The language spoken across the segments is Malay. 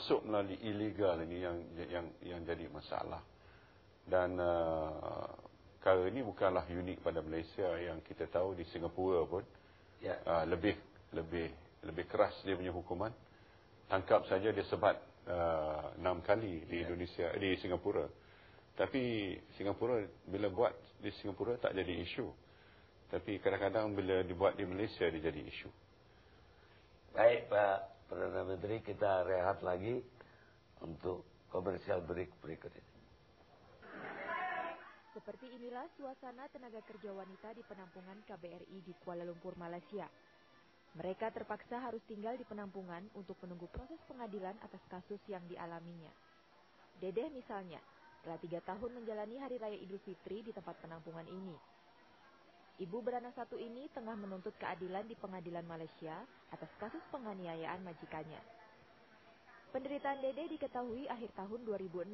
masuk melalui ilegal ini yang jadi masalah. Dan perkara ini bukanlah unik pada Malaysia. Yang kita tahu di Singapura pun lebih keras dia punya hukuman. Tangkap saja dia sebat 6 kali di Indonesia, di Singapura. Tapi Singapura bila buat di Singapura tak jadi isu. Tapi kadang-kadang bila dibuat di Malaysia dia jadi isu. Baik Pak Perdana Menteri, kita rehat lagi untuk komersial break berikut ini. Seperti inilah suasana tenaga kerja wanita di penampungan KBRI di Kuala Lumpur, Malaysia. Mereka terpaksa harus tinggal di penampungan untuk menunggu proses pengadilan atas kasus yang dialaminya. Dedeh misalnya, telah 3 tahun menjalani Hari Raya Idul Fitri di tempat penampungan ini. Ibu beranak satu ini tengah menuntut keadilan di pengadilan Malaysia atas kasus penganiayaan majikannya. Penderitaan Dedeh diketahui akhir tahun 2006.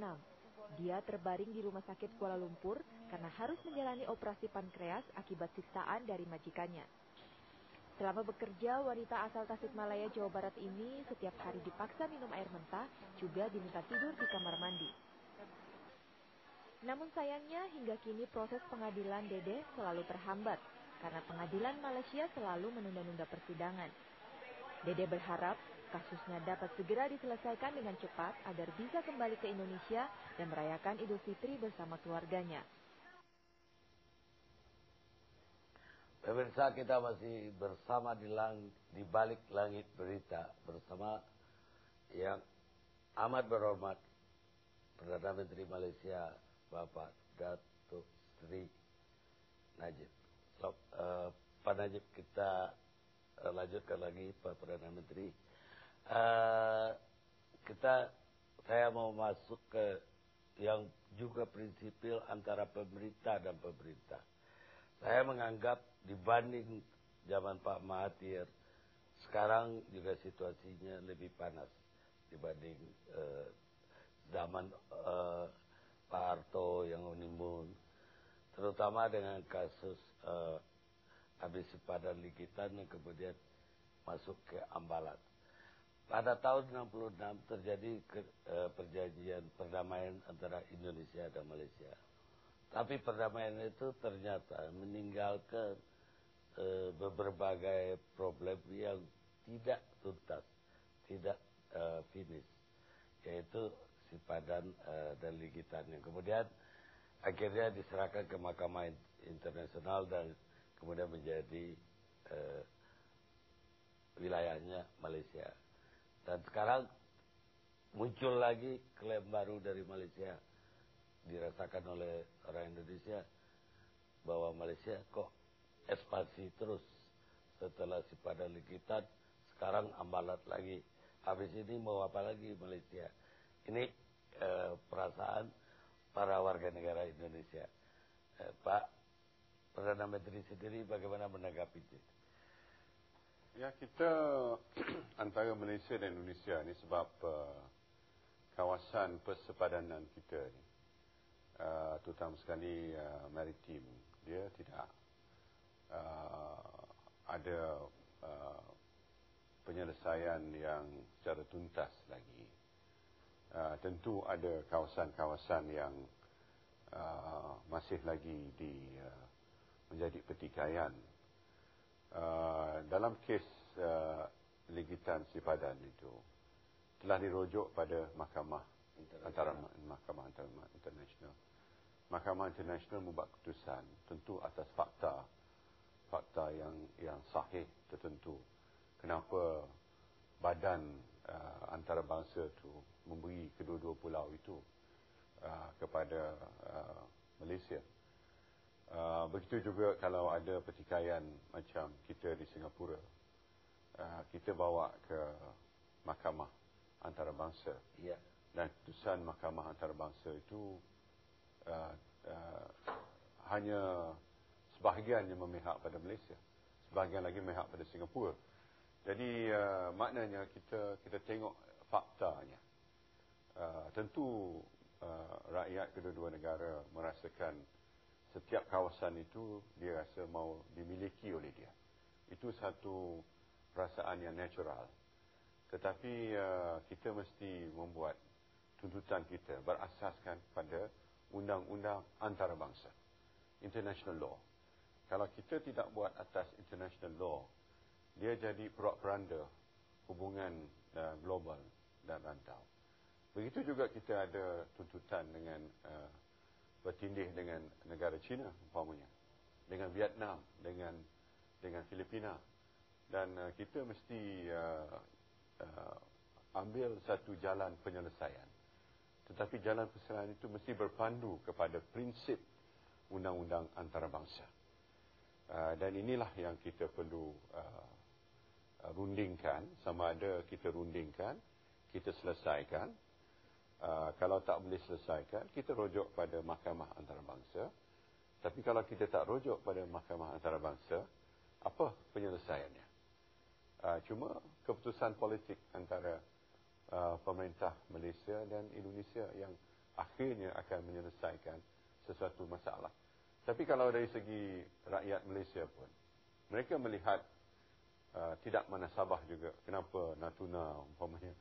Dia terbaring di rumah sakit Kuala Lumpur karena harus menjalani operasi pankreas akibat siksaan dari majikannya. Selama bekerja, wanita asal Tasikmalaya, Jawa Barat ini setiap hari dipaksa minum air mentah, juga diminta tidur di kamar mandi. Namun sayangnya hingga kini proses pengadilan Dedeh selalu terhambat karena pengadilan Malaysia selalu menunda-nunda persidangan. Dedeh berharap kasusnya dapat segera diselesaikan dengan cepat agar bisa kembali ke Indonesia dan merayakan Idul Fitri bersama keluarganya. Pemirsa, kita masih bersama di balik langit berita bersama yang amat berhormat Perdana Menteri Malaysia Bapak Datuk Seri Najib. Pak Najib, kita lanjutkan lagi Pak Perdana Menteri. Saya mau masuk ke yang juga prinsipil antara pemerintah dan pemerintah. Saya menganggap dibanding zaman Pak Mahathir, sekarang juga situasinya lebih panas dibanding zaman Pak Harto yang menimbun, terutama dengan kasus habis sepadan Likitan yang kemudian masuk ke Ambalat. Pada tahun 66 terjadi perjanjian perdamaian antara Indonesia dan Malaysia. Tapi perdamaian itu ternyata meninggalkan berbagai problem yang tidak tuntas, tidak finish, yaitu Sipadan dan Likitan yang kemudian akhirnya diserahkan ke Mahkamah Internasional dan kemudian menjadi wilayahnya Malaysia. Dan sekarang muncul lagi klaim baru dari Malaysia, dirasakan oleh orang Indonesia, bahwa Malaysia kok ekspansi terus setelah Sipadan Likitan, sekarang Ambalat lagi. Habis ini mau apa lagi Malaysia? Ini perasaan para warga negara Indonesia. Pak Perdana Menteri sendiri bagaimana menanggapi itu? Ya, kita antara Malaysia dan Indonesia ni sebab kawasan persepadanan kita ni, terutama sekali maritim, dia tidak ada penyelesaian yang secara tuntas lagi. Tentu ada kawasan-kawasan yang masih lagi menjadi pertikaian. Dalam kes Likitan Sipadan itu telah dirujuk pada Mahkamah Internasional. Mahkamah Internasional membuat keputusan tentu atas fakta yang sahih tertentu. Kenapa badan antarabangsa itu memberi kedua-dua pulau itu kepada Malaysia. Begitu juga kalau ada pertikaian macam kita di Singapura, kita bawa ke Mahkamah Antarabangsa. Ya. Dan keputusan Mahkamah Antarabangsa itu hanya sebahagian yang memihak pada Malaysia, sebahagian lagi memihak pada Singapura. Jadi maknanya kita tengok faktanya. Tentu rakyat kedua-dua negara merasakan setiap kawasan itu dia rasa mau dimiliki oleh dia. Itu satu perasaan yang natural. Tetapi kita mesti membuat tuntutan kita berasaskan pada undang-undang antarabangsa, international law. Kalau kita tidak buat atas international law, dia jadi porak-poranda hubungan global dan rantau. Begitu juga kita ada tuntutan dengan bertindih dengan negara China umpamanya, dengan Vietnam, dengan Filipina, dan kita mesti ambil satu jalan penyelesaian. Tetapi jalan penyelesaian itu mesti berpandu kepada prinsip undang-undang antarabangsa. Dan inilah yang kita perlu rundingkan, sama ada kita rundingkan, kita selesaikan. Kalau tak boleh selesaikan, kita rujuk pada mahkamah antarabangsa. Tapi kalau kita tak rujuk pada mahkamah antarabangsa, apa penyelesaiannya? Cuma keputusan politik antara pemerintah Malaysia dan Indonesia yang akhirnya akan menyelesaikan sesuatu masalah. Tapi kalau dari segi rakyat Malaysia pun, mereka melihat tidak munasabah juga kenapa Natuna umpamanya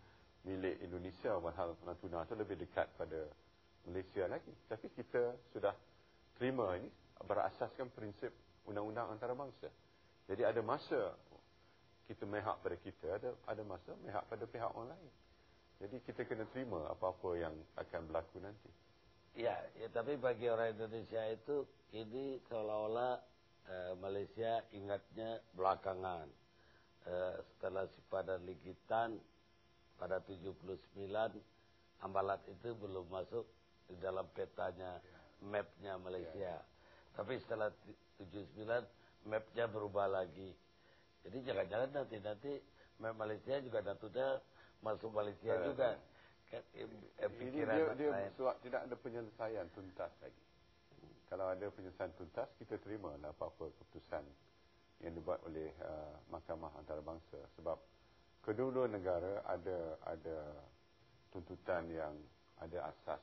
milik Indonesia, padahal Natuna itu lebih dekat pada Malaysia lagi. Tapi kita sudah terima ini berasaskan prinsip undang-undang antarabangsa. Jadi ada masa kita mehak pada kita, ada masa mehak pada pihak orang lain. Jadi kita kena terima apa-apa yang akan berlaku nanti. Ya, tapi bagi orang Indonesia itu ini seolah-olah Malaysia ingatnya belakangan. Setelah Sipadan Ligitan pada 79, Ambalat itu belum masuk di dalam petanya mapnya Malaysia. Tapi setelah 79 mapnya berubah lagi. Jadi jangan-jangan nanti map Malaysia juga Natuna masuk Malaysia juga. Ini dia tidak ada penyelesaian tuntas lagi. Kalau ada penyelesaian tuntas, kita terima lah apa-apa keputusan yang dibuat oleh mahkamah antarabangsa. Sebab kedua-dua negara ada tuntutan yang ada asas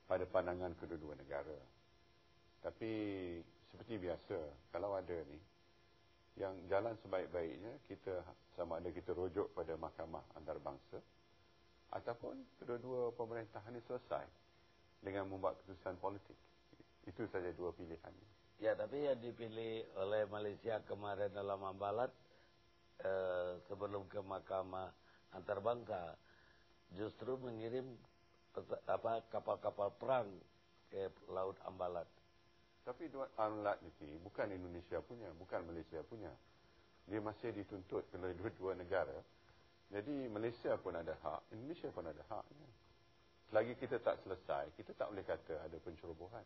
pada pandangan kedua-dua negara. Tapi seperti biasa, kalau ada ni, yang jalan sebaik-baiknya kita sama ada kita rujuk pada mahkamah antarabangsa ataupun kedua-dua pemerintahan ini selesai dengan membuat keputusan politik. Itu saja dua pilihan. Ya, tapi yang dipilih oleh Malaysia kemarin dalam Ambalat sebelum ke mahkamah antarabangsa justru mengirim kapal-kapal perang ke Laut Ambalat. Tapi Ambalat ini bukan Indonesia punya, bukan Malaysia punya. Dia masih dituntut oleh dua-dua negara. Jadi Malaysia pun ada hak, Indonesia pun ada haknya. Selagi kita tak selesai, kita tak boleh kata ada pencerobohan.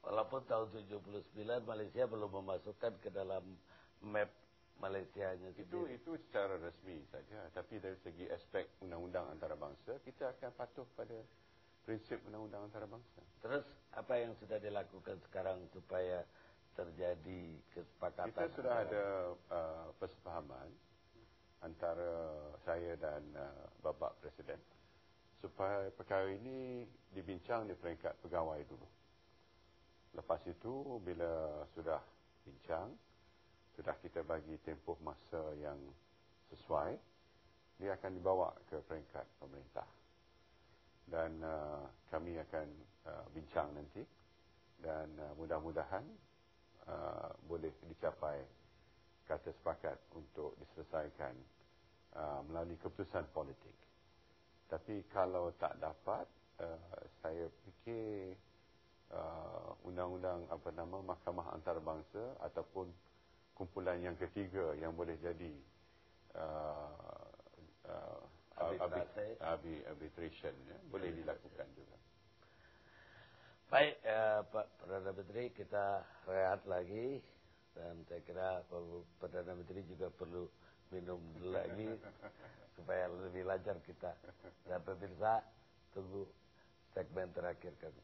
Walaupun tahun 79 Malaysia belum memasukkan ke dalam map Malaysianya sendiri. Itu secara resmi saja. Tapi dari segi aspek undang-undang antarabangsa, kita akan patuh pada prinsip undang-undang antarabangsa. Terus apa yang sudah dilakukan sekarang supaya terjadi kesepakatan? Kita sudah ada persefahaman antara saya dan Bapak Presiden supaya perkara ini dibincang di peringkat pegawai dulu. Lepas itu bila sudah bincang, sudah kita bagi tempoh masa yang sesuai, dia akan dibawa ke peringkat pemerintah. Dan kami akan bincang nanti dan mudah-mudahan boleh dicapai kata sepakat untuk diselesaikan melalui keputusan politik. Tapi kalau tak dapat, saya fikir undang-undang mahkamah antarabangsa ataupun kumpulan yang ketiga yang boleh jadi arbitration boleh dilakukan juga. Baik, Pak Perdana Menteri, kita rehat lagi dan saya kira Pak Perdana Menteri juga perlu minum lagi supaya lebih lancar kita. Dan pemirsa, tunggu segmen terakhir kami.